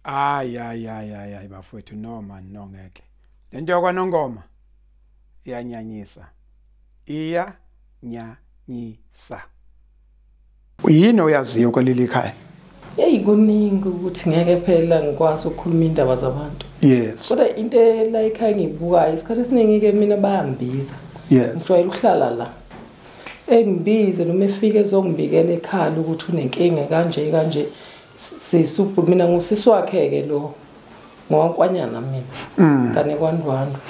Hayi bafowethu noma nongeke. Lento yakwa Nongoma iyanyanyisa. Iyanyanyisa. Uyini oyaziyo kwaleli khaya? Hey kuningi ukuthi ngeke phela ngikwazi ukukhuluma indaba zabantu. Yes. Kodwa into la ekhaya ngibukayo isikhathi esiningi ke mina bayambiza. Yes. Ngijwayele ukuhlala la. Engibize noma efike ezongibikela ekhaya ukuthi unenkinga kanje sisubhu mina ngusisi wakhe ke lo ngwankwanyana mina kane kwandwandwe.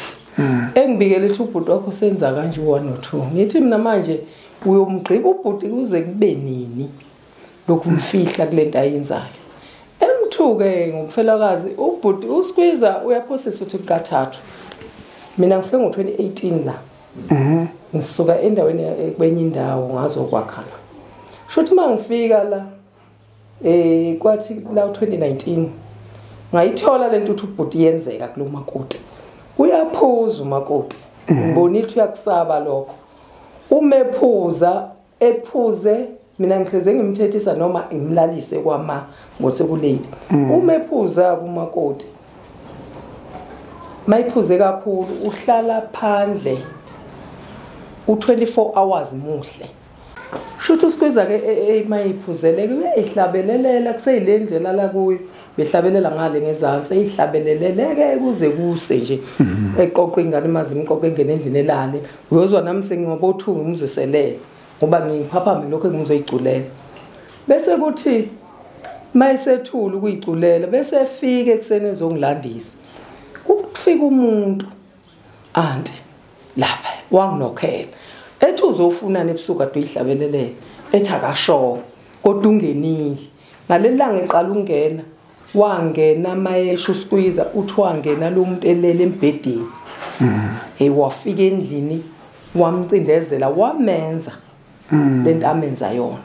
Engibikele ukuthi ubhuti wakho senza kanje 1 or 2. Ngithi mina manje uyomgqiba ubhuti kuze kube nini lokhu mfihla kulento ayenzayo. Emthuke ngumfelakazi ubhuti uSkwiza uyaphosisa ukuthi kathathu. Mina ngifike ngo2018 la. Ngisuka endaweni kwenye indawo ngazokwakha. Shuthi mangifika la kwathi la 2019 ngayithola lento ukuthi ubhuti yenzeka kulo makoti. Uyaphuza umakoti. Ngibonithi uyakusaba lokho. Umephuza ephuze mina ngihleze ngimthethisa noma ngimlalise kwama ngosekulate. Umephuza kumakoti. Mayiphuze kakhulu uhlala phandle u24 hours muhle. Shuthi uSkwiza ke mayiphuzele ke uyayihlabelelela kuseyilendlela la kuyo behlabelela ngale ngezantsi eyihlabeleleke kuze kuse nje eqoqa ingane mazi imqoqa engene endlini elale uyozwa nami sengibothunga umzweselele ngoba ngiphaphame lokho engizoyiculela bese kuthi mayisethula ukuyiculela bese efike eksene ezongilandisa kufika umuntu anti lapha wanginokhela ethi uzofuna nebusuku ade uyihlabelelele ethi akasho kodwa ungenile ngalelanga eqala ungena wangena mayesho uSkwiza uthi wangena lo muntu elele embhedeni wafika endlini wamcindezela wamenza lento amenza yona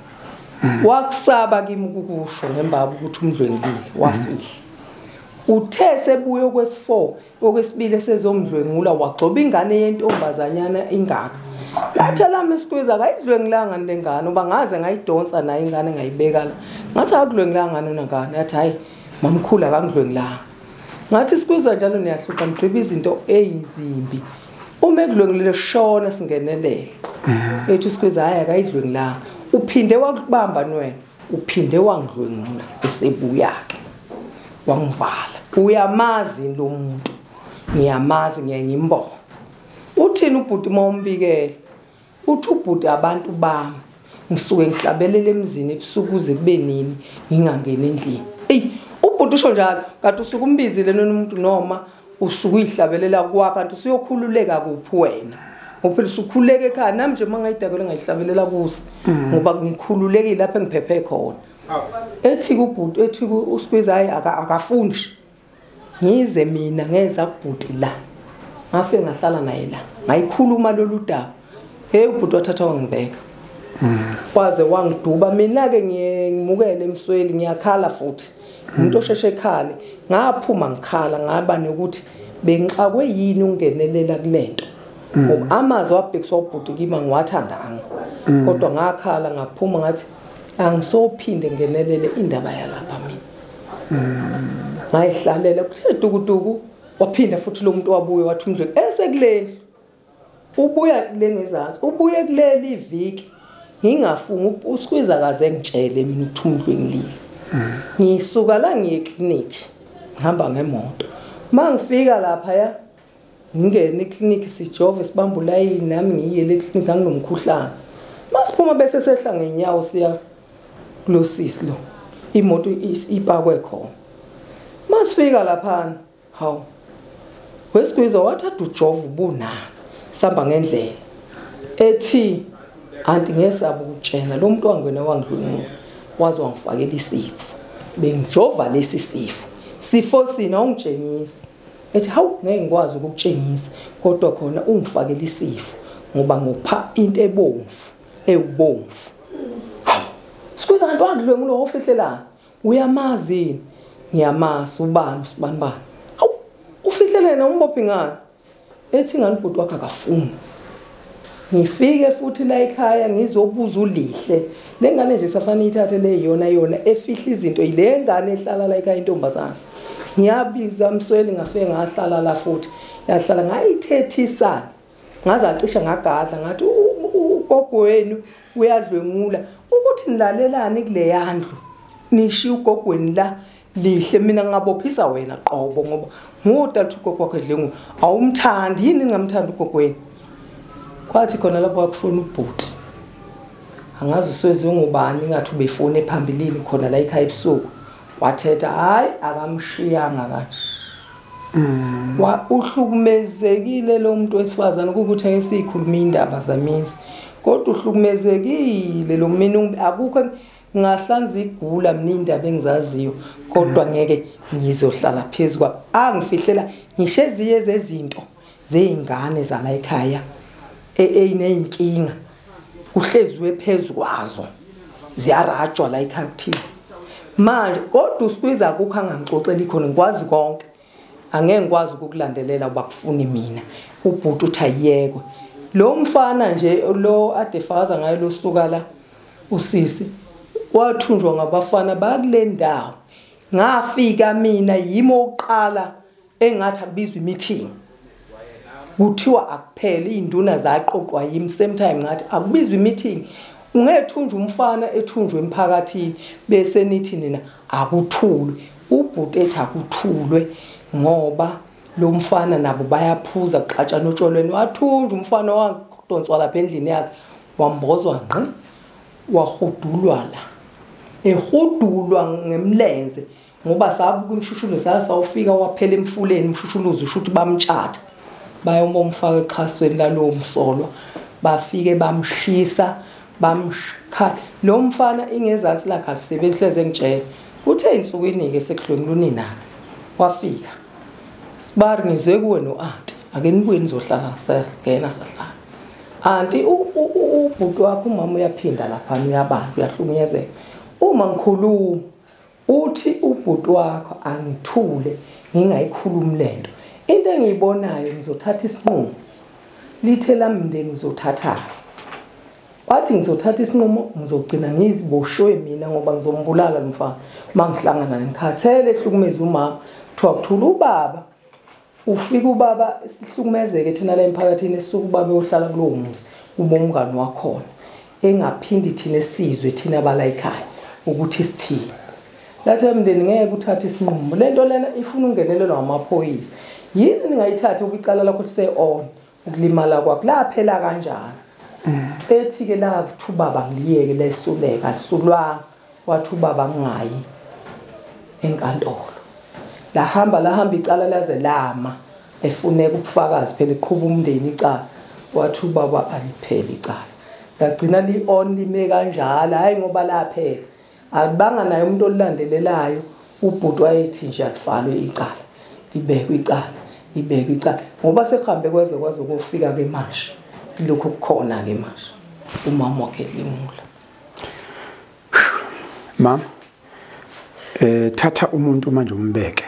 wakusaba kimi ukukusho ngembaba ukuthi umdlwengile wafihla uthe sebuye okwesi4 okwesibili esezomdlwengula wagcoba ingane yentombazanyana ingaka lathela uSkwiza akayidlwengilanga lengane uba ngaze ngayidonsa naye ingane ngayibeka la ngathi akudlwengilanga nongane yathi hayi mamkhulu akangidlwengilanga ngathi Skwiza njalo niyahluka mgqiba izinto ezimbi uma ekudlwengile shona singenelele ethi uSkwiza hayi akayidlwengilanga uphinde wakubamba nwena uphinde wangidlwengula esebuya ke wangivala uyamazi lo muntu ngiyamazi ngiyangimbola uthini ubhuti mawumbikele uthi ubhuti abantu bami ngisuke ngihlabelele emzini ebusuku kuze kube nini ngingangena endlini ubhuti usho njalo kanti usuke umbizile nomuntu noma usuke uyihlabelela kwakho kanti usuyokhululeka kuphi wena ngoba usukhululeka ekhaya nami nje mangayidakela ngayihlabelela kusi ngoba ngikhululekile lapha engiphephe khona ethi kubhuti ethi uSkwiza hayi akafundi ngize mina ngeza kubhuti la ngafike ngahlala naye la ngayikhuluma lolu daba ubhuti wathatha wangibeka kwaze wangiduba mina ke ngimukele Msweli ngiyakhala futhi umuntu osheshe ekhale ngaphuma ngikhala ngaba nokuthi bengixakwe yini ungenelela kulento ngoba amazi wabhekiswa ubhuti kimi ngiwathandanga kodwa ngakhala ngaphuma ngathi angisophinde ngenelele indaba yalapha mina ngayihlalela kuthe dukuduku waphinda futhi lo muntu wabuye wathi umdlwe esekuleli ubuya kule ngezantsi ubuye kuleli iviki ngingafunga uSkwiza kaze ngitshele mina ukuthi umdlwe ngilile ngisuka la ngiye clinic ngihamba ngemoto mangifika lapha ya ngingene eclinic sijove sibamba ulayini nami ngiye le clinic anginomkhuhlane masiphuma bese sehla ngenyawo siya kulo sisi lo imoto ipakwe khona masifika lapha hawu weSkwiza wathatha ujova ubuna samba ngendlela ethi anti ngesaba ukutshena lo muntu wangena wangidlwengula wazi wangifakela isifo bengijova lesi sifo sina ungitshengisa ethi hawu ngeke ngikwazi ukukutshengisa kodwa khona ungifakela isifo ngoba ngopha into ewubomvu hawu Skwiza kanti wangidlwengula ofihlela uyamazi ngiyamazi ubani sibani hawu ufihlelena umbophi ngani ethi ngani ubhuti wakhe akafuni ngifike futhi la ekhaya ngizobuza ulihle lengane nje safana ithathe le yona efihla izinto ile ngane ehlala la ekhaya intombazana ngiyabiza Msweli ngafike ngahlala la futhi yahlala ngayithethisana ngaze acisha ngagadla ngathi ugogo wenu uyadlwengula ukuthi nilalelani kule yandlu nishi ugogweni la lihle mina ngabophisa wena qobo ngoba ngudala ugogo wakhe dlengu awumthandi yini ningamthanda ugogweni kwathi khona lapho wakufuna ubhuti angazi usweze ngubani ngathi ubefone phambilini khona la ekhaya ebusuku wathetha hayi akamshiyanga kahle uhlukumezekile lo muntu wesifazana ukuthi ngesikhuluma indaba zamisi kodwa uhlukumezekile lo mina akukho ngahlanza igula mina indaba engizaziyo kodwa ngeke ngizohlala phezulu angifihlela ngisheziye zezinto zeingane zala ekhaya einenkinga uhlezwe phezulu kwazo ziyarajwa la ekhaya kuthini manje kodwa usikwiza akukho angangixoxela ikhona ngikwazi konke angeke ngikwazi ukukulandelela bakufuni mina ubhuti uthi ayekwe lo mfana nje lo adefaza ngayo lo suka la usisi wathunjwa ngabafana bakule ndawo ngafika mina yimo oqala engathi akubizwa imeeting kuthiwa akuphele induna zaqoqwa yimi same time ngathi akubizwa imeeting ungethunjwa umfana ethunjwe emphakathini bese nithi nina akuthulwe ubhuti ethi akuthulwe ngoba lo mfana nabo bayaphuza kuxatsha notsholweni wathunjwa umfana wadonswa lapha endlini yakhe wambozwa ngqi wahudulwa la ehudulwa ngemlenze ngoba sabuka imshushulo sawufika waphela emfuleni imshushuluzo usho ukuthi bamtshata bayomfaka ekhasweni lalo msolwa bafike bamshisa bamshikha lo mfana ingezansi lakhe alisebenzi hleze ngitshela uthe insukwini ke sekudlweni luninaka wafika sibari ngize kuwe noanti ake nibuye nizohlala ngisagena sahlala anti ubhuti wakho umama uyaphinda lapha uyabantu uyahlukunyezeka uma ngikhuluma uthi ubhuti wakho angithule ngingayikhulumi lento into engiyibonayo ngizothatha isinqumo lithe lamndeni ngizothatha wathi ngizothatha isinqumo ngizogcina ngiziboshwe mina ngoba ngizombulala lo mfana mangihlangana nemkhathele ehlukumeza umama kuthiwa kuthula ubaba ufika ubaba sihlukumezeke thina la emphakathini esuku ubaba ohlala kulowo muzi ubomngani wakhona engaphindi thina esizwe thina bala ekhaya ukuthi sithini lathe mndeni ngeke uthathe isinqumo lento lena ifuna ungenelelwa amaphoyisa yini ningayithatha ukucala lakho say on ukulimala kwakho laphela kanjani ethi ke la ubaba ngiliyeke lesuleka lisulwa wathi ubaba ngingayi enkantolo lahamba icala laze lama efuneka ubufakazi phela iqhubha umndeni icala wathi ubaba aliphele icala lagcina li-on lime kanjalo hayi ngoba laphela abanga naye umuntu olilandelelayo ubhuti wayethi nje alifalwe icala libekwe icala ngoba sekuhambe kwaze ukufika ke manje lokho kukhona ke manje umama wakhe edlimula mama thatha umuntu manje umbeke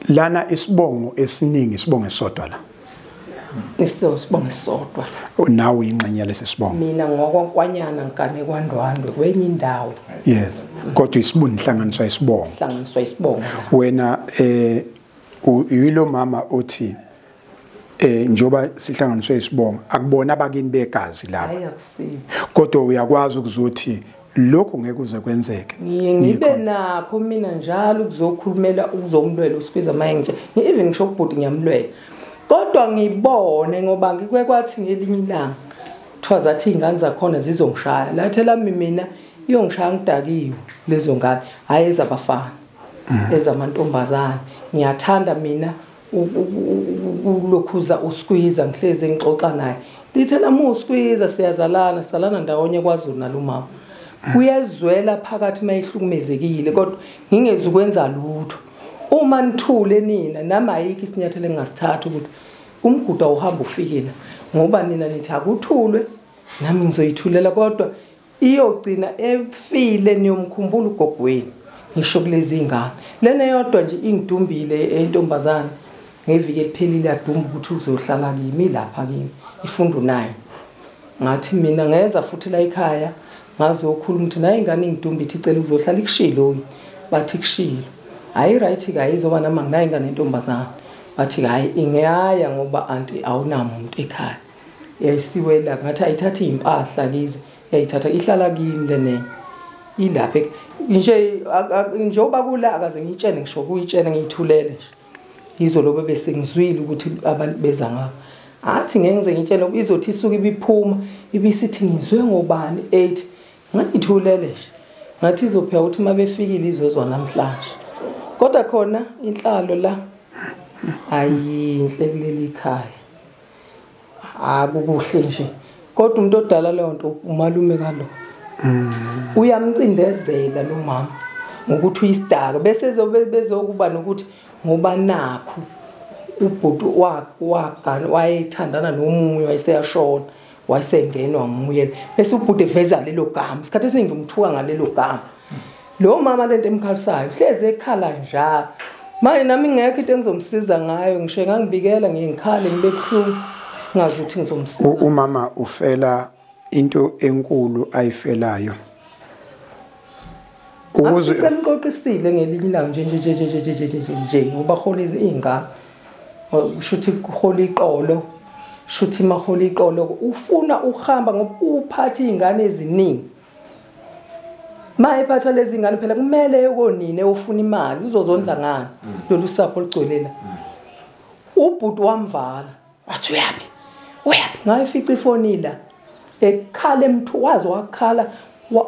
lana isibongo esiningi isibongo esodwa la isibongo esodwa nawe uyingxenye lesibongo mina ngokwankwanyana ngane kwaNdwandwe kwenye indawo yes kodwa isibuni hlanganiswa isibongo wena uyilo mama othi njoba sihlanganiswe isibongo akubona abakini begazi lapha kodwa uyakwazi ukuzothi lokho ngeke kuze kwenzeke ngibe nakho mina njalo ukuzokhulumela ukuzomlwela usikwiza mayengithe even ngisho ubhuti ngiyamlwela kodwa ngibone ngoba ngikwekwathi ngelinye ilanga thwazathi ingane zakhona zizongishaya lathela mina iyongishaya ngidakiwe lezo ngane hayi ezabafana ezamantombazana ngiyathanda mina ulokhuza usikwiza ngihleze ngixoxa naye lithela usikwiza siyazalana salana ndawonye kwaZulu nalomama uyezwela phakathi mayihlukumezekile kodwa ngingezi ukwenza lutho uma nithule nina nama ayiki isinyathelo engasithatha ukuthi umgudu awuhamba ufikela ngoba nina nithi akuthulwe nami ngizoyithulela kodwa iyogcina efile niyomkhumbula ugogweni ngisho kulezi ingane lena yodwa nje ingidumbile entombazana ngeviki eliphelile yadumba ukuthi uzohlala kimi lapha kimi ifundo nayo ngathi mina ngeza futhi la ekhaya ngazokhuluma ukuthi naye ingane ingidumba ithi icela ukuzohlala ikushilo bathi kushilo hayi right ka izoba nama nginayo ingane entombazana bathi hayi ingeyaya ngoba anti awunamuntu ekhaya yayisiwela ngathi ayithatha impahla lize yayithatha ihlala kimi lene ilapha nje njoba kula akaze ngitshene ngisho kuyitshene ngiyithulele nje izolo bese ngizwile ukuthi abantu beza ngapha athi ngeke ngize ngitshele izothi isuke ibiphuma ibisithi ngizwe ngobani 8 ngithulele nje ngathi izopheka ukuthi mabefikile izozwa namhlanje kodwa khona inhlalo la ayinhle kuleli khaya akukuhle nje kodwa umuntu odala leyo nto umalume kalo uyamcindezela lo mama ngokuthi uyisidaka bese bezokuba nokuthi ngoba nakho ubhuti wakhe wayethandana nomunye wayeseyashona wayesengenwa nguye bese ubhuti eveza lelo gama isikhathi esiningi umthuka ngalelo gama lo mama lento emkhalisayo hleze ekhala njalo manje nami ngekho into engizomsiza ngayo ngisho ngangibikela ngiyikhale ngibe buhlungu ngazi ukuthi ngizomsiza umama ufela into enkulu ayifelayo ukuze semqoqisile ngelinye ilanga nje ngoba khona izingane ushuthi khona iqolo shuthi maholi iqolo ufuna uhamba ngoba uphatha izingane eziningi mayiphatha lezi ngane phela kumele yokonine ufuna imali uzozondla ngani lolu sapho ligcwelela ubhuti wamvala wathi uyapi ngayifica ifoni la ekhala emthwazi wakhala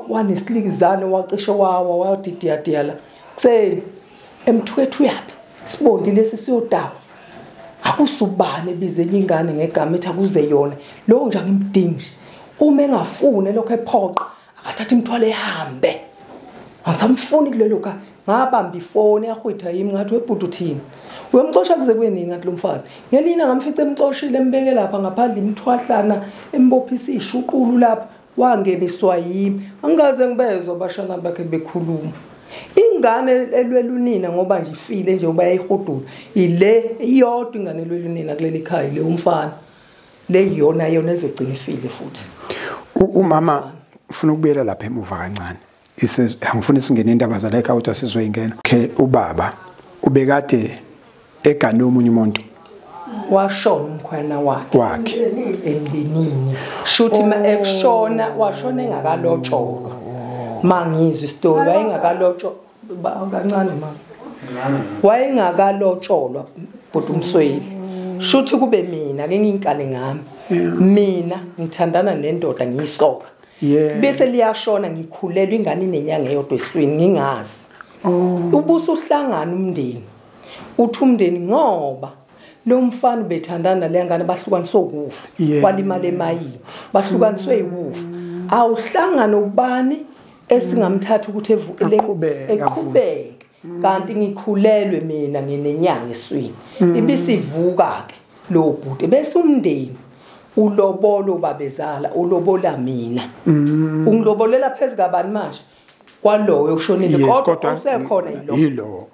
waneslikizane wacishe wadidiya la kuseni emthwethu uyapi sibondi lesi siyodawa akusubane bizenye ingane ngegama ethi akuze yona lo nje ngimdingi uma engafune lokho ephoqa akathatha imthwalo ehambe angisamfuni kulelo ka ngabamba ifoni yahwitha yimi ngathi webhuti uthini uyamxosha kuze kwenini ngathi lo mfazi ngelina ngamfica emxoshile embeke lapha ngaphandle imthwahlana embophisa ishuqulu lapha wangeniswa yimi angaze ngibezwe abashana bakhe bekhuluma ingane elwelunina ngoba nje ifile nje uba yayihodula ile iyodwa ingane elwelunina kuleli khaya le umfana le yona ezogcina ifile futhi umama ufuna ukubuyela lapha emuva kancane angifuni singene indaba zala ekhaya kodwa sizoyingena ubaba ubekade egane omunye umuntu washona umkhwana wakhe emndenini shuthi ekushona washona engakalotsholwa mangizwe isitori wayengakalotshwa kancane mama wayengakalotsholwa bhuti Msweli shuthi kube mina ke nginkale ngami mina ngithandana nendoda ngiyisoka bese liyashona ngikhulelwa ingane inenyanga eyodwa eswini ngingazi ubuso uhlangana umndeni uthi umndeni ngoba lo mfana bethandana le ngane bahlukaniswe ukufa kwalimala emayini bahlukaniswe ikufa awuhlangana ubani esingamthatha ukuthi eqhubeke kanti ngikhulelwe mina nginenyanga eswini ibisivuka ke lo bhuti bese umndeni ulobolo babezala ulobola mina ungilobolela phezulu kabani manje kwaloyo ushonile kodwa usekhona yilo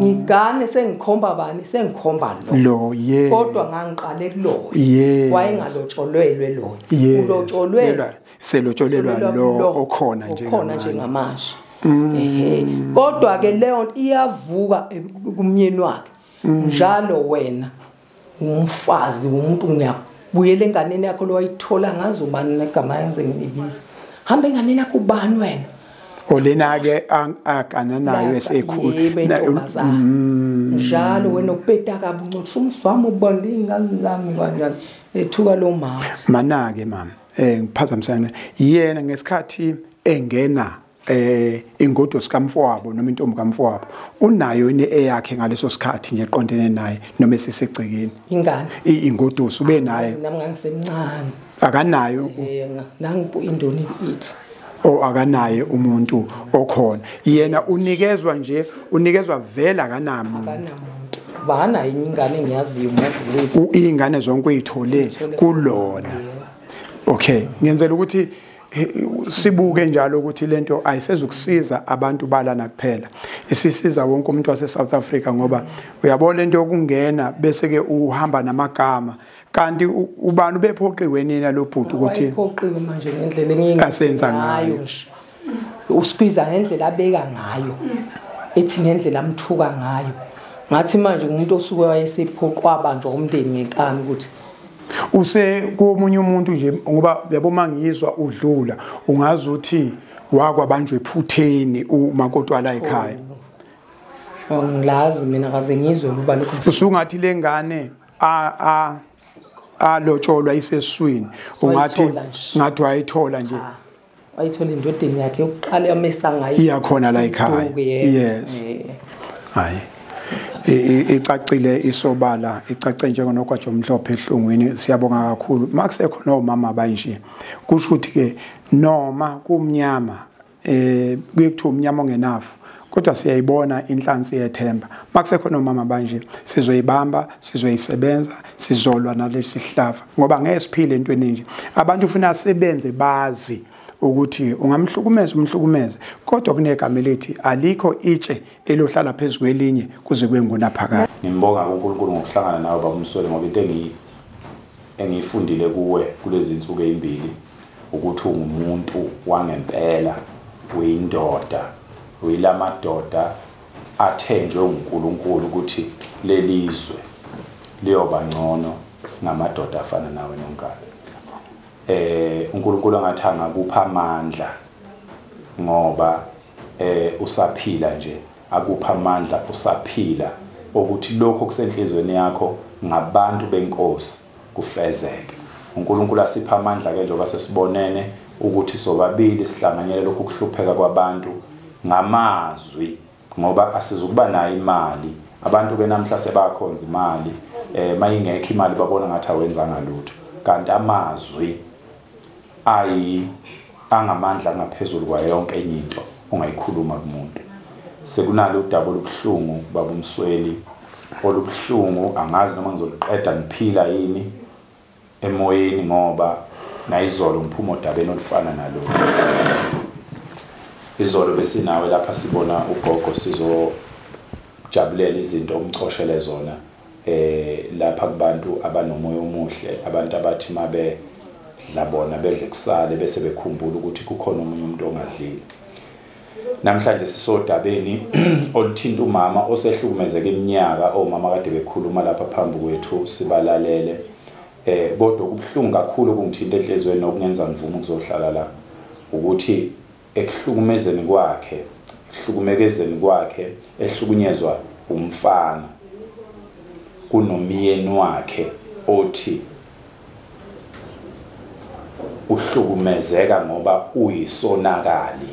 ngigane sengikhomba bani sengikhomba lo kodwa ngangiqale kuloyo wayengalotsholelwe lo ulotsholelwe selotsholelwa lo okhona njengamanje kodwa ke leyo nto iyavuka kumnyeni wakhe njalo wena umfazi umuntu ngiyabuyela enganeni yakho lo wayithola ngazo ubani negama yenze ngibisa hamba enganeni yakho ubani wena olena ke akana nayo esekhulu njalo wena ubheda kabuncu umswami ubonda ingane zami kanjani ethuka lo mama mana ke mama ngiphazamisana yena ngesikhathi engena ingodo sikamfowabo noma intombi kamfowabo unayo ine eyakhe ngaleso sikhathi nje eqondene naye noma esisegcekeni ingane ingodo ube naye nami ngangisemncane akanayo nangibu indoni ithi akanaye umuntu okhona yena unikezwa vela kanamuntu bana ingane engiyaziyo mazilezi izingane zonke uyithole kulona okay ngiyenzela ukuthi sibuke njalo ukuthi lento ayisezukusiza abantu balana kuphela isisiza wonke umuntu wase South Africa ngoba uyabona lento yokungena bese ke uhamba namagama kanti ubani bephoqiwe nina lo bhuti ukuthi uphoqiwe manje ngendlela engingasenza ngayo usikwiza ngendlela abeka ngayo ethi ngendlela amthuka ngayo ngathi manje umuntu osuke wayesephoqwa abanjwa umndeni ngenkani ukuthi komunye umuntu nje ngoba yabo mangizwa udlula ungazi uthi wakwabanjwe ephutheni umakoti wala ekhaya. Ngilazi mina kaze ngizwe ukuba lokho usungathi lengane lotsholwa iseswini ngathi wayithola nje wayithola indodeni yakhe yokuqala yamesa ngayo iyakhona la ekhaya. Yes hayi icacile isobala icace njengonogwaja omhlophe ehlungwini. Siyabonga kakhulu makusekho nomama banje kusho ukuthi ke noma kumnyama kuyekuthiwa umnyama ongenafu kodwa siyayibona inhlansi yethemba. Makusekho nomama banje sizoyibamba sizoyisebenza sizolwa nalesi hlava ngoba ngeke siphile entweni nje. Abantu ufuna asebenze bazi ukuthi umhlukumeze kodwa kunegama elithi alikho itshe elohlala phezulu kwelinye kuze kube ngunaphakade. Ngibonga uNkulunkulu ngokuhlangana nawe baba Msweli ngoba into engiyifundile kuwe kulezi insuku ezimbili ukuthi ungumuntu wangempela uyindoda uyilamadoda athenjwe uNkulunkulu ukuthi lelizwe liyoba ngcono ngamadoda afana nawe nonkana. uNkulunkulu angathanga kupha amandla ngoba usaphila nje akupha amandla usaphila ukuthi lokho kusenhlizweni yakho ngabantu benkosi kufezeke. uNkulunkulu asipha amandla ke njengoba sesibonene ukuthi sobabili sihlanganyele lokhu kuhlupheka kwabantu ngamazwi ngoba asizukuba nayo imali. Abantu benamhla sebakhonza imali mayingekho imali babona ngathi awenza ngalutho kanti amazwi angamandla ngaphezulu kwa yonke enye into ongayikhuluma kumuntu. Sekunalo udaba olubuhlungu baba Msweli olubuhlungu angazi noma ngizoliqeda ngiphila yini emoyeni ngoba nayizolo ngiphuma odabeni olufana nalolu. Izolo besinawe lapha sibona ugogo sizojabulela izinto umcoshele zona lapha kubantu abanomoya omuhle abantu abathi mabe labona bedle kusale bese bekhumbula ukuthi kukhona umunye umuntu ongadlile. Namhlanje sisodabeni oluthinta umama osehlukumezeke iminyaka omama kade bekhuluma lapha phambi kwethu sibalalele kodwa kubhlungu kakhulu kungithinta enhlizweni nokungenza ngivume ukuzohlala la ukuthi ekuhlukumezeni kwakhe ehlukunyezwa umfana kunomyeni wakhe othi uhlukumezeka ngoba uyisonakali.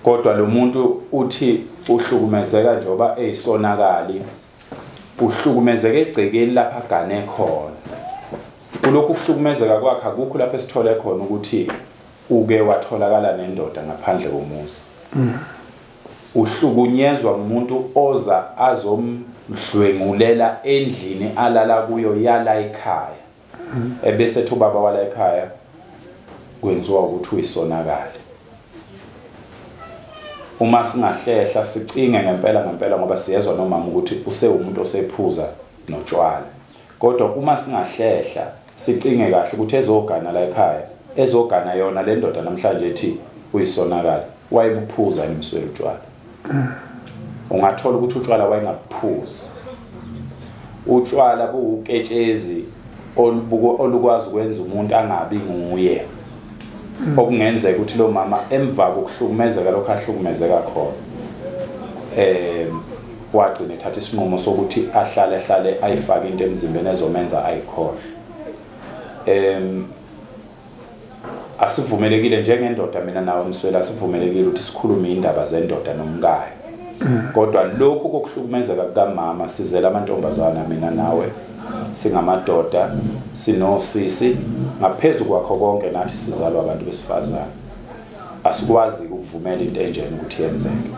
Kodwa lo muntu uthi uhlukumezeka njengoba eyisonakali uhlukumezeke egcekeni lapha gane khona. Kulokhu ukuhlukumezeka kwakhe akukho lapha esithole khona ukuthi uke watholakala nendoda ngaphandle komuzi. Uhlukunyezwa umuntu oza azomdlwengulela endlini alala kuyo yala ekhaya. Ebese ethi ubaba wala ekhaya kwenziwa ukuthi uyisonakali. Uma singahlehla sicinge ngempela ngoba siyezwa nomama ukuthi usewumuntu osephuza notshwala. Kodwa uma singahlehla sicinge kahle ukuthi ezogana la ekhaya ezogana yona le ndoda namhlanje ethi uyisonakali wayebuphuza Msweli utshwala. Ungathola ukuthi utshwala wayengaphuzi. Utshwala buuketshezi olukwazi ukwenza umuntu angabi nguye. Okungenzeka ukuthi lo mama emva kokuhlukumezeka lokho ahlukumezeka khona wagcina ethatha isinqumo sokuthi ahlale ayifake into emzimbeni ezomenza ayikhohle. Asivumelekile njengendoda mina nawe Msweli asivumelekile ukuthi sikhulume indaba zendoda nomkayo. Kodwa lokho kokuhlukumezeka kukamama sizela amantombazana mina nawe singamadoda sinosisi ngaphezulu kwakho konke nathi sizalwa abantu besifazana. Asikwazi ukuvumela into enjena ukuthi yenzeke.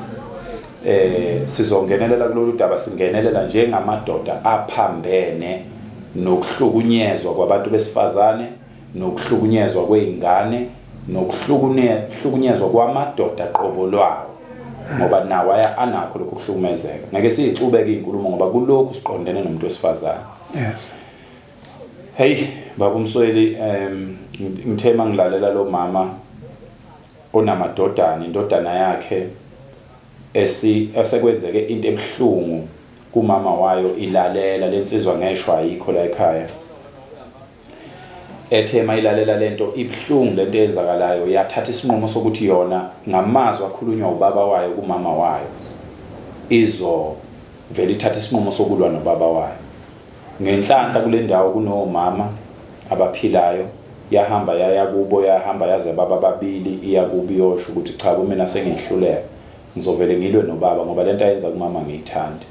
Sizongenelela kulolu daba singenelela njengamadoda aphambene nokuhlukunyezwa kwabantu besifazane nokuhlukunyezwa kweingane nokuhlukunyezwa kwamadoda qobo lwawo ngoba nawo anakho lokhu kuhlukumezeka. Ngeke siyixubeke inkulumo ngoba kulokhu siqondene nomuntu wesifazane. Yes. Hey baba Msweli ngithema ngilalela lo mama onamadodana indodana yakhe esekwenzeke into ebhlungu kumama wayo ilalela lensizwa ngeshwa ayikho la ekhaya ethema ilalela lento ibhlungu lento eyenzakalayo yathatha isinqumo sokuthi yona ngamazwi akhulunywa ubaba wayo kumama wayo vele ithatha isinqumo sokulwa nobaba wayo ngenhlanhla kule ndawo kunomama abaphilayo yahamba yaya kubo yahamba yaze baba babili iya kubi yosho ukuthi cha kumina sengihluleka ngizovele ngilwe nobaba ngoba lento ayenza kumama ngiyithanda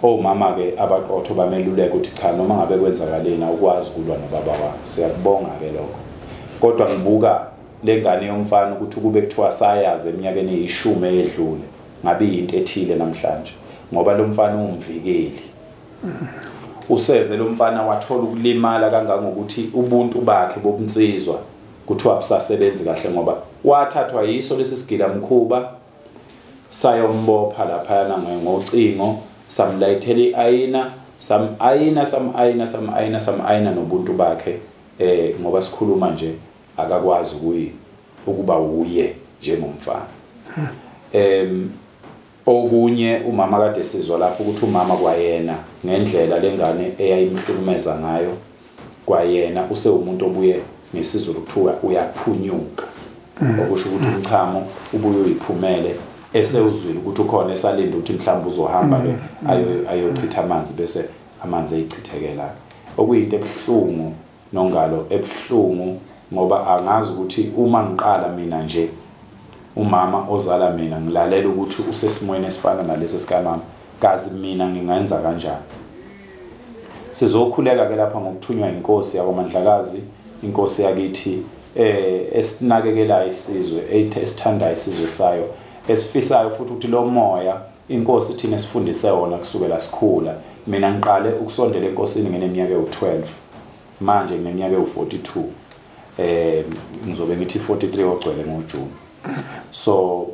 omama ke abaqotho bameluleka ukuthi cha noma ngabe kwenzakalena ukwazi ukulwa nobaba wakho siyakubonga ke lokho kodwa ngibuka lengane yomfana ukuthi kube kuthiwa sayazi eminyakeni eyishumi edlule ngabe into ethile namhlanje ngoba lo mfana umvikeli useze lo mfana wathola ukulimala kangangokuthi ubuntu bakhe bobunsizwa kuthiwa abusasebenzi kahle ngoba wathathwa yiso lesi sigila mkhuba sayombopha lapha ngocingo samlayithela ayina nobuntu bakhe ngoba sikhuluma nje akakwazi ukuba uye njengomfana okunye umama kade sizwa lapho ukuthi umama kwayena ngendlela lengane eyayimhlumeza ngayo kwayena usewumuntu obuye ngesizulu kuthiwa uyaphunyuka okusho ukuthi umchamo ubuye uyiphumele esewuzwile ukuthi ukhona esalinda ukuthi mhlawumbe uzohamba ayochitha amanzi bese amanzi eyichithekela okuyinto ebhlungu nongalo ebhlungu ngoba angazi ukuthi uma ngiqala mina nje umama ozala mina ngilalela ukuthi usesimweni esifana nalesi sikamama kazi mina ngingenza kanjani sizokhuleka ke lapha ngokuthunywa inkosi yakwamandlakazi inkosi yakithi esinakekela isizwe esithanda isizwe sayo esifisayo futhi ukuthi lo moya inkosi thina sifundise wona kusukela sikhula mina ngiqale ukusondela enkosini ngeneminyaka ewu12 manje ngineminyaka ewu42 ngizobe ngithi 43 ogcwele ngoJuni so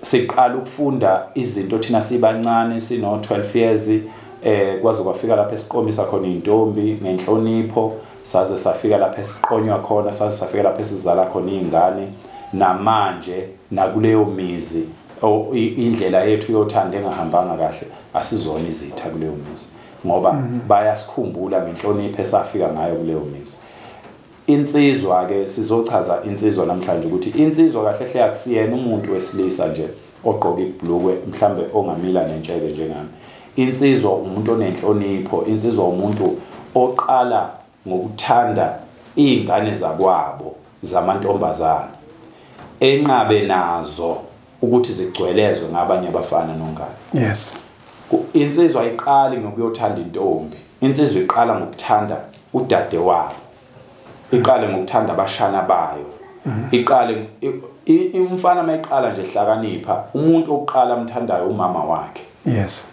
siqala ukufunda izinto thina sibancane sino 12 years kwaze kwafika lapha esiqomisa khona intombi ngenhlonipho saze safika lapha esiqonywa khona saze safika lapha esizala khona izingane namanje nakuleyo mizi indlela yethu yothanda engahambanga kahle asizona izitha kuleyo mizi ngoba bayasikhumbula ngenhlonipho esafika ngayo kuleyo mizi insizwa ke sizochaza insizwa namhlanje ukuthi insizwa kahle hle akusiyena umuntu wesilisa nje ogqoka ibhlukwe mhlambe ongamila nentsheke njengami insizwa umuntu onenhlonipho insizwa umuntu oqala ngokuthanda izingane zakwabo zamantombazana enqabe nazo ukuthi zigcwelezwe ngabanye abafana nongane yes insizwa ayiqali ngokuyothanda intombi insizwa iqala ngokuthanda udade wabo iqale ngokuthanda abashana bayo iqale umfana mayiqala nje hlakanipha umuntu oqala amthandayo umama wakhe yes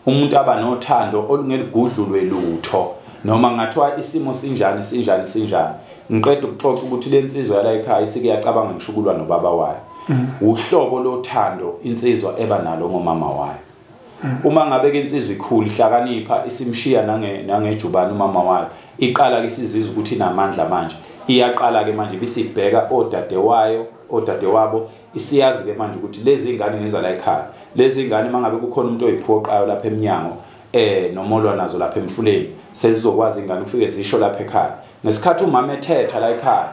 umuntu aba nothando olungeligudlulwe lutho noma ngathiwa isimo sinjani ngiqeda ukuxoxa ukuthi lensizwa yala ekhaya isike yacabanga ngishukulwa nobaba wayo uhlobo lothando insizwa eba nalo ngomama wayo uma ngabe ke insizwa ikhulu ihlakanipha isimshiya nangejubane umama wayo iqala ke sizizwa ukuthi inamandla manje iyaqala ke manje bisibheka odade wabo isiyazi ke manje ukuthi lezi ingane ngeza la ekhaya lezi ingane mangabe kukhona umuntu oyiphoqayo lapha eminyango nomolwa nazo lapha emfuleni sezizokwazi ingane ufike zisho lapha ekhaya ngesikhathi umama ethetha la ekhaya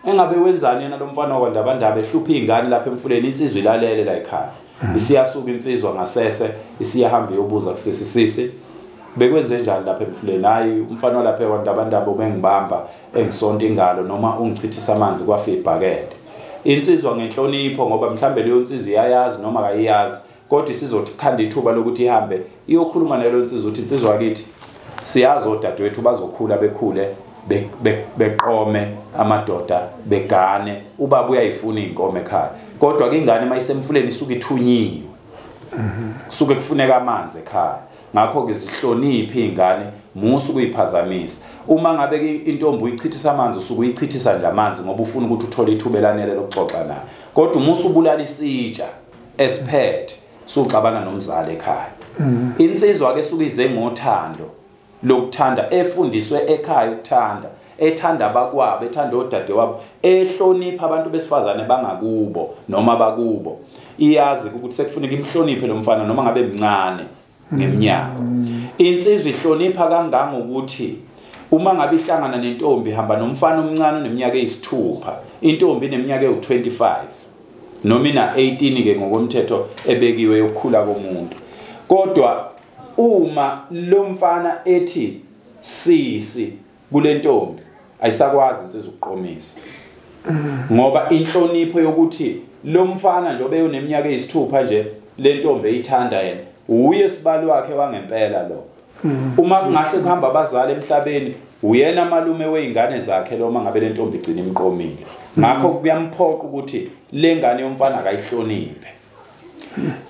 engabe wenzani yena lo mfana wakwaNdabandaba ehlupha izingane lapha emfuleni insizwa ilalele la ekhaya isiyasuka insizwa ngasese isiyahamba yobuza kusesisisi bekwenze njani lapha emfuleni hayi umfana lapha wakwaNdabandaba ubengibamba engisonto ingalo noma ungichithisa amanzi kwafa ibhakede insizwa ngenhlonipho ngoba mhlambe leyo insizwa iyayazi noma akayiyazi kodwa isizothi khanda ithuba lokuthi ihambe iyokhuluma nalo insizwa ukuthi insizwa yakithi siyazi odadewethu bazokhula bekhule beqome amadoda begane ubaba uyayifuna inkomo ekhaya kodwa ke ingane mayisemfuleni isuka ithunyiwe suke kufuneka amanzi ekhaya ngakho ke zihloniphe izingane musu kuyiphazamisa uma ngabe ke intombi uyichithisa amanzi usuke uyichithisa nje amanzi ngoba ufuna ukuthi uthole ithuba elanele lokuxoxa naye kodwa musu ubulala isitsha esiphethe suxabana nomzali ekhaya insizwa ke suke ize ngothando lokuthanda efundiswe ekhaya ukuthanda ethanda abakwabo ethanda odade wabo ehlonipha abantu besifazane bangakubo noma bakubo iyazi ukuthi sekufuneka imhloniphe lo mfana noma ngabe emncane ngeminyaka insizwe ihlonipha kangangokuthi uma ngabe ihlangana nentombi ihamba nomfana omncane oneminyaka eyisithupha intombi ineminyaka ewu25 noma ina 18 ke ngokomthetho ebekiwe yokukhula komuntu kodwa uma lo mfana ethi sisi kule ntombi ayisakwazi insizwe ukuqomisa ngoba inhlonipho yokuthi lo mfana njobe uneminyaka eyisithupha nje le ntombi eyithanda yena uye sibali wakhe wangempela lo uma kungahle kuhamba abazali emhlabeni uyena malume weingane zakhe lo mangabe le ntombi igcina imqomile ngakho kuyamphoqa ukuthi le ngane yomfana akayihloniphe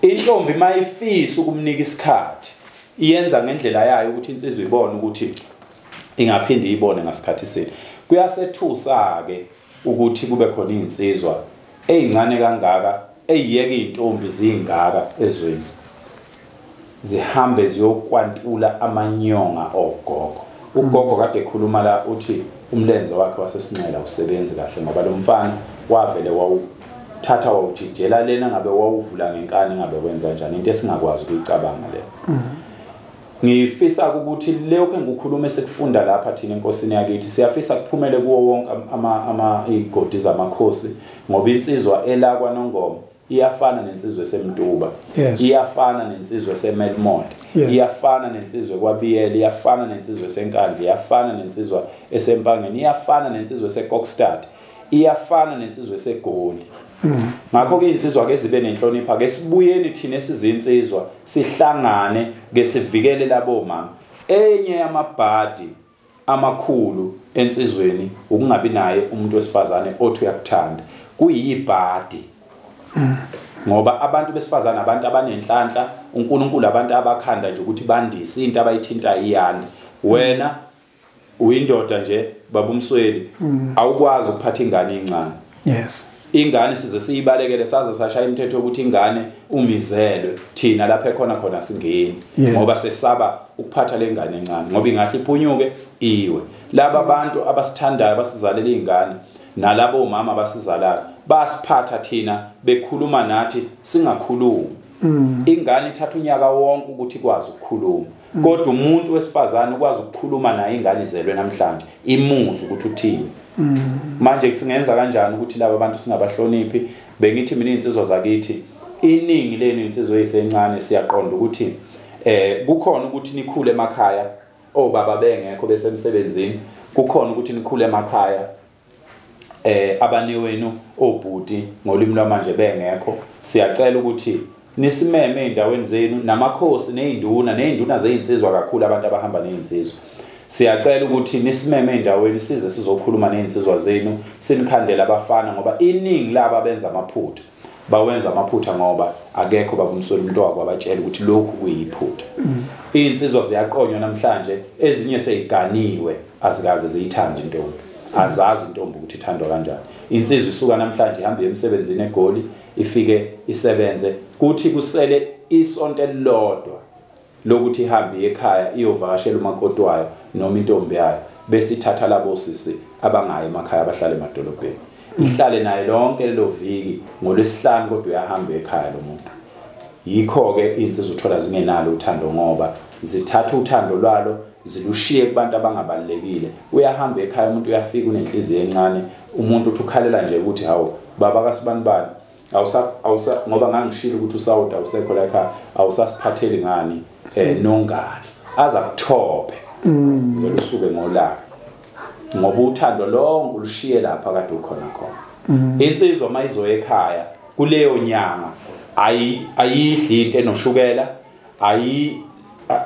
intombi mayifisa ukumnika isikhathi iyenza ngendlela yayo ukuthi insizwe ibone ukuthi ingaphindi ibone ngasikhathi sini kuyasethusa ke ukuthi kube khona insizwa ezincane kangaka eyiyeke intombi zingaka ezweni zihambe ziyokwantula amanyonga ogogo ugogo kade ekhuluma la uthi umlenze wakhe wasesinqela usebenzi kahle ngoba lo mfana wavele wawuthatha wawujijela lena ngabe wawuvula ngenkani ngabe wenza njani into esingakwazi ukuyicabanga le ngifisa ukuthi lokho engikukhuluma esikufunda lapha thina enkosini yakithi siyafisa kuphumele kuwo wonke igodi zamakhosi ngoba insizwa elakwa Nongoma iyafana nensizwe esemntuba iyafana nensizwe eseMelmont iyafana nensizwe kwaBiyela iyafana nensizwe esenkandla iyafana nensizwe esempangeni iyafana nensizwe eseKokstad iyafana nensizwe eseGoli ngakho ke insizwa ke zibe nenhlonipho ake sibuyeni thina esizinsizwa sihlangane ke sivikele labo mama enye yamabhadi amakhulu ensizweni ukungabi naye umuntu wesifazane othi uyakuthanda kuyibhadi ngoba abantu besifazana abantu abanenhlanhla uNkulunkulu abantu abakhanda nje ukuthi bandise into abayithinta iyanda wena uyindoda nje baba Msweli awukwazi ukuphatha ingane encane ingane size siyibalekele saze sashaya imithetho ukuthi ingane umizelwe thina lapha khona singeni ngoba sesaba ukuphatha lengane encane ngoba ingahle iphunyuke iwe laba abantu abasithandayo basizalela izingane nalabo mama basizalayo basiphatha thina bekhuluma nathi singakhulumi ingane ithatha unyaka wonke ukuthi ikwazi ukukhuluma kodwa umuntu wesifazane ukwazi ukukhuluma naye ingane izelwe namhlanje imuzwa ukuthi uthini manje singenza kanjani ukuthi laba bantu singabahloniphi bengithi mina insizwa zakithi iningi lenu insizwe esencane siyaqonda ukuthi kukhona ukuthi nikhule emakhaya obaba bengekho besemsebenzini kukhona ukuthi nikhule emakhaya abane wenu obhuti ngolimi lwamanje bengekho siyacela ukuthi nisimeme endaweni zenu namakhosi neinduna zezinsizwa kakhulu abantu abahamba nezinsizwa siyacela ukuthi nisimeme endaweni size sizokhuluma nezinsizwa zenu sinikhandela abafana ngoba iningi laba benza amaphutha bawenza amaphutha ngoba akekho babumsweli umuntu wakho abatshela ukuthi lokhu kuyiphutha izinsizwa ziyaqonywa namhlanje ezinye seyiganiwe azikaze ziyithanda intombi azazi intombi ukuthi ithandwa kanjani insizwa isuka namhlanje ihambe emsebenzini eGoli ifike isebenze kuthi kusele isonto elilodwa lokuthi ihambe ekhaya iyovakashela umakoti wayo noma intombi yayo bese ithatha labo sisi abangayi emakhaya abahlala emadolobheni ihlale naye lonke lelo viki ngolwesihlanu kodwa uyahamba ekhaya lo muntu yikho ke insizwa uthola zingenalo uthando ngoba zithatha uthando lwalo zilushiye kubantu abangabalekile uyahamba ekhaya umuntu uyafika unenhliziyo encane umuntu uthi ukhalela nje ukuthi hawo baba kaSibanibani awusa ngoba ngangishilo ukuthi usawuda usekho la ekhaya awusasiphatheli ngani nongani aza kuthophe vele usuke ngolaka ngoba uthando lonke ulushiye lapha kade ukhona khona insizwa mayizoya ekhaya kuleyo nyanga ayidli into enoshukela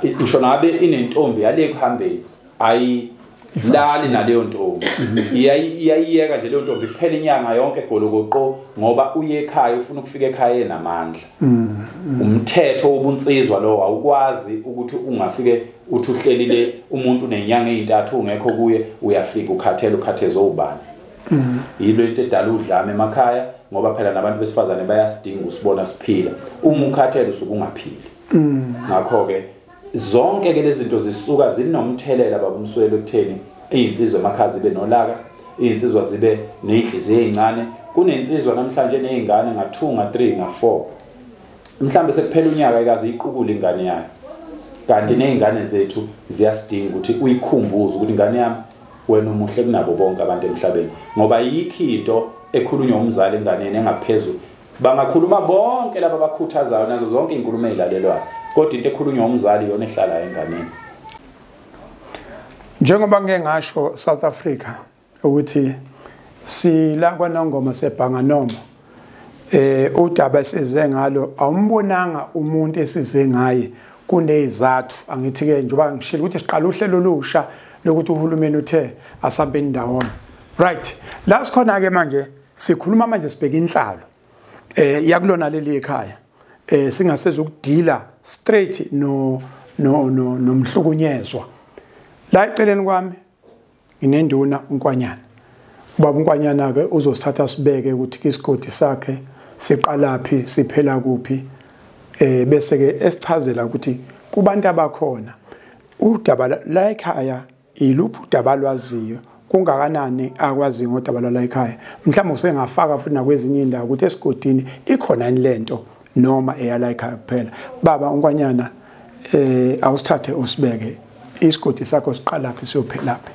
ngisho ngabe inentombi yale kuhambeni ayilali naleyo ntombi iyayiyeka nje leyo ntombi kuphela inyanga yonke golokoqo ngoba uye ekhaya ufuna ukufika ekhaya enamandla umthetho wobunsizwa lo awukwazi ukuthi ungafike uthi uhlelile umuntu nenyanga ezintathu ungekho kuye uyafika ukhathezwe ubani yilo into edala udlame emakhaya ngoba phela nabantu besifazane bayasidinga usibona siphila uma ukhathele usuke ungaphili ngakho ke zonke ke lezi zinto zisuka zinomthelela babumsweli ekutheni iy'nsizwa emakhaya zibe nolaka, iy'nsizwa zibe ney'nhliziyo ey'ncane, kunensizwa namhlanje ney'ngane nga-2 nga-3 nga-4 mhlawumbe sekuphela unyaka ikaze iqukule ingane yayo, kanti ney'ngane zethu ziyasidinga ukuthi uyikhumbuze ukuthi ingane yami wena umuhle kunabo bonke abantu emhlabeni, ngoba yikho into ekhulunywa umzali enganeni engaphezulu. Bangakhuluma bonke laba abakhuthazayo nazo zonke iy'nkulumo ey'lalelwayo, kodwa into ekhulunywa umzali yona ehlalayo enganeni. Njengoba ngeke ngasho South Africa ukuthi sila kwaNongoma sebhanga noma udaba esize ngalo awumbonanga umuntu esize ngaye kunezathu. Angithi ke njengoba ngishilo ukuthi siqala uhlelo olusha lokuthi uhulumeni uthe asambe ndawonye, right? La sikhona ke manje sikhuluma manje sibheka inhlalo yakulona leli ekhaya, singaseze ukudila straight nomhlukunyezwa. La eceleni kwami nginenduna uNkwanyana. Ubaba uNkwanyana ke uzosithatha sibeke ukuthi isigodi sakhe siqalaphi siphela kuphi, bese ke esichazela ukuthi kubantu abakhona udaba la ekhaya iluphi udaba lwaziyo kungakanani akwazi ngodaba la ekhaya. Mhlawumbe usengafaka futhi nakwezinye indawo ukuthi esigodini ikhona lento noma eyala ekhaya kuphela. Baba uNkwanyana awusithathe usibeke isigodi sakho siqalaphi siyophelaphi.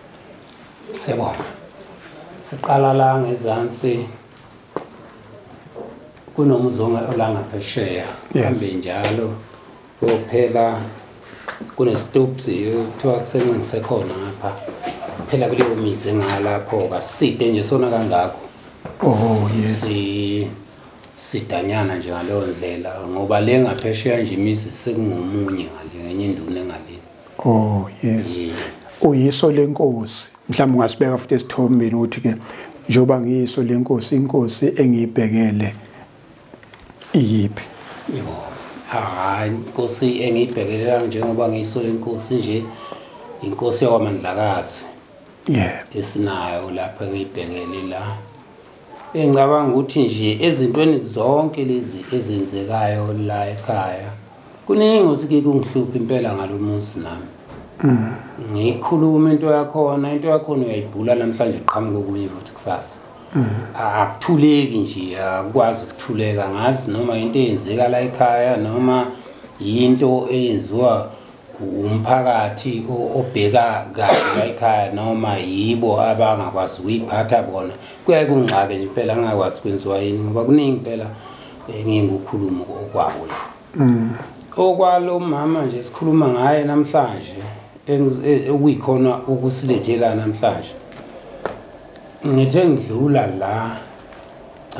Sibona siqala la ngezansi kunomuzonga olangaphesheya hambe njalo kuphela kunestopsi kuthiwa kusencingise khona ngapha phela kuleyo mizi ngalapho kaside nje sona kangakho. Oh yes, sidanyana nje ngaleyo ndlela ngoba le ngaphesheya nje imizi sekungomunye ngale enye induna engale. Oh yes, uyiso lenkosi. Mhlawumbe ungasibeka futhi esithombeni ukuthi ke njoba ngiyiso lenkosi, inkosi engiyibhekele iyiphi? Yebo, hayi inkosi engiyibhekelela njengoba ngiyiso lenkosi nje inkosi yakwamandlakazi. Esinayo lapha ngiyibhekele la. Engicabanga ukuthi nje ezintweni zonke lezi ezenzekayo la ekhaya kuningi osike kungihlupha impela ngalomuzi nami. Ngikhuluma into yakhona uyayibhula namhlanje iqhamuka okunye futhi kusasa. Akuthuleki nje, akwazi ukuthuleka ngazi noma into eyenzeka la ekhaya noma into eyenziwa umphakathi obheka kahle la ekhaya noma yibo abangakwazi ukuyiphatha bona. Kuyaye kungxake nje phela ngakwazi kwenziwa yini ngoba kuningi phela ngikukhuluma okwabo la. Okwalo mama nje sikhuluma ngaye namhlanje okuyikhona ukusilethela namhlanje. Ngithe ngidlula la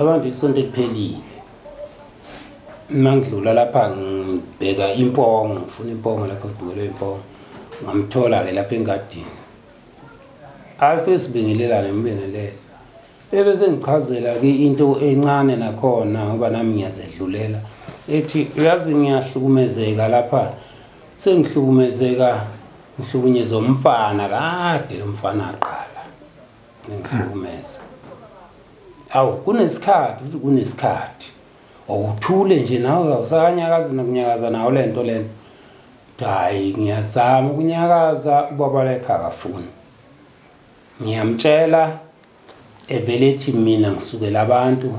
abantu isonto eliphelile. Mangidlula lapha ngibheka impongo, ngifuna impongo lapha kudukelwe impongo. Ngamthola ke lapha engadini. Ayife sibingelelane ngibingelele. Bese ngichazela ke into encane nakhona ngoba nami ngiyazedlulela. Ethi uyazi ngiyahlukumezeka lapha. Sengihlukumezeka ngihlukunyezwa umfana kade lo mfana aqala. Ngihlukumeza. Awu kunesikhathi uthi kunesikhathi. Awuthule nje nawe awusakanyakazi nokunyakaza nawo lento lena. Hayi ngiyazama ukunyakaza ubaba la ekhaya akafuni. Ngiyamtshela evele ethi mina ngisukela abantu.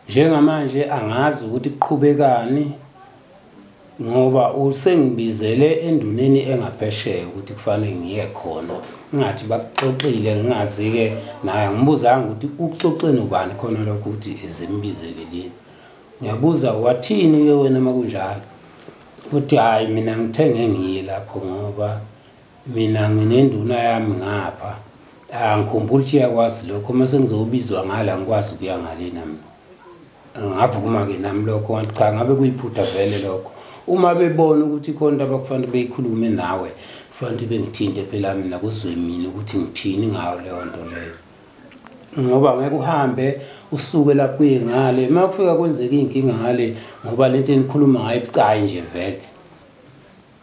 Njengamanje angazi ukuthi kuqhubekani ngoba usengibizele enduneni engaphesheya ukuthi kufanele ngiye khona. Ngathi baxoxile ngingazi ke naye ngibuzanga ukuthi uxoxeni ubani khona lokho ukuthi izimbizele lini. Ngiyabuza wathini ke wena makunjalo. Uthi hayi mina ngithenge ngiye lapho ngoba mina nginenduna yami ngapha. Angikhumbula ukuthi yakwazi lokho mase ngizobizwa ngala ngikwazi ukuya ngale nami. Ngavuma ke nami lokho wathi cha ngabe kuyiphutha vele lokho. Uma bebona ukuthi khona abakufanele beyikhulume nawe kufanele bengithinte phela mina kuzwe mina ukuthi ngithini ngayo leyo nto leyo. Ngoba ngeke uhambe usuke lapho uyengale makufika kwenzeka inkinga ngale ngoba lento enikhuluma ngayo ibucayi nje vele.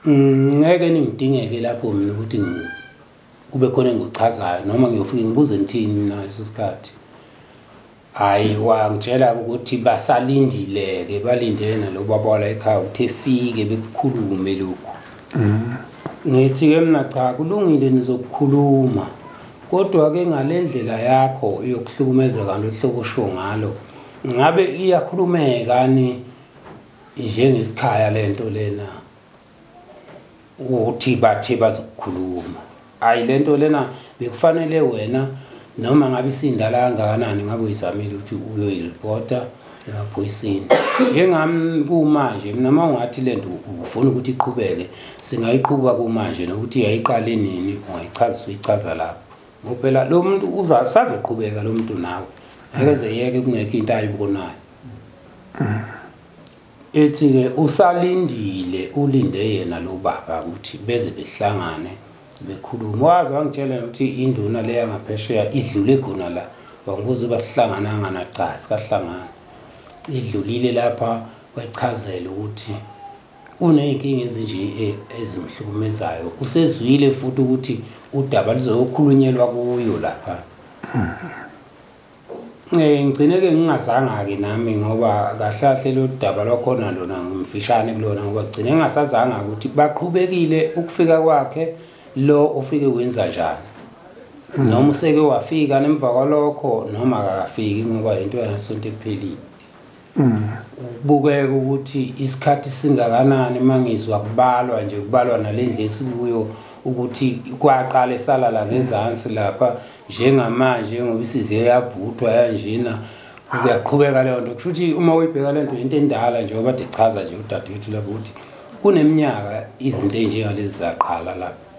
Ngeke ningidingeke lapho mina ukuthi kube khona engichazayo noma ngiyofika ngibuze ngithini mina leso sikhathi. Hayi wangitshela ukuthi basalindile ke balindele nalo baba la ekhaya ukuthi efike bekukhulume lokho. ngithi ke mina cha kulungile nizokukhuluma kodwa ke ngalendlela yakho yokuhlukumezekalohlobo osho ngalo ngabe iyakhulumeka ni njengesikhaya lento lena uthi bathe bazokukhuluma ayi lento lena bekufanele wena noma ngabe isindala kangakanani ngabe uyizamile ukuthi uyoyiripota emaphoyiseni njengami kumanje mina mawungathi lento ufuna ukuthi iqhubeke singayiqhubeka kumanje nokuthi yayiqale nini uyichaza lapho ngoba lo muntu uzasazoqhubeka lo muntu nawe akeze yeke kungekho into ayibonayo ethi ke usalindile ulinde yena lo baba ukuthi beze behlangane bekhuluma wazi wangitshela ukuthi induna leya ngaphesheya idlule khona la wanguze basihlangananga na cha sikahlangana idlulile lapha wayichazela ukuthi uneyinkinga ezinje ezimhlukumezayo usezwile futhi ukuthi udaba lizokhulunyelwa kuyo lapha ngigcine ke ngingazanga ke nami ngoba kahlahle lo daba lwakhona lona ngimfishane kulona ngoba gcine ngasazanga ukuthi baqhubekile ukufika kwakhe lo ufike wenza njani noma useke wafika nemva kwalokho noma akafiki ngoba into yanasonto ephelile ubukeka ukuthi isikhathi singakanani mangizwa kubalwa nje kubalwa nalendle esikuyo ukuthi kwaqala esalala ngezansi lapha njengamanje ngoba isiziye yavuthwa yanjena kuyaqhubeka leyo nto kusho ukuthi uma uyibheka lento into endala nje ngoba dechaza nje udadewethu lapho ukuthi kuneminyaka izinto enjengalezi zaqala lapha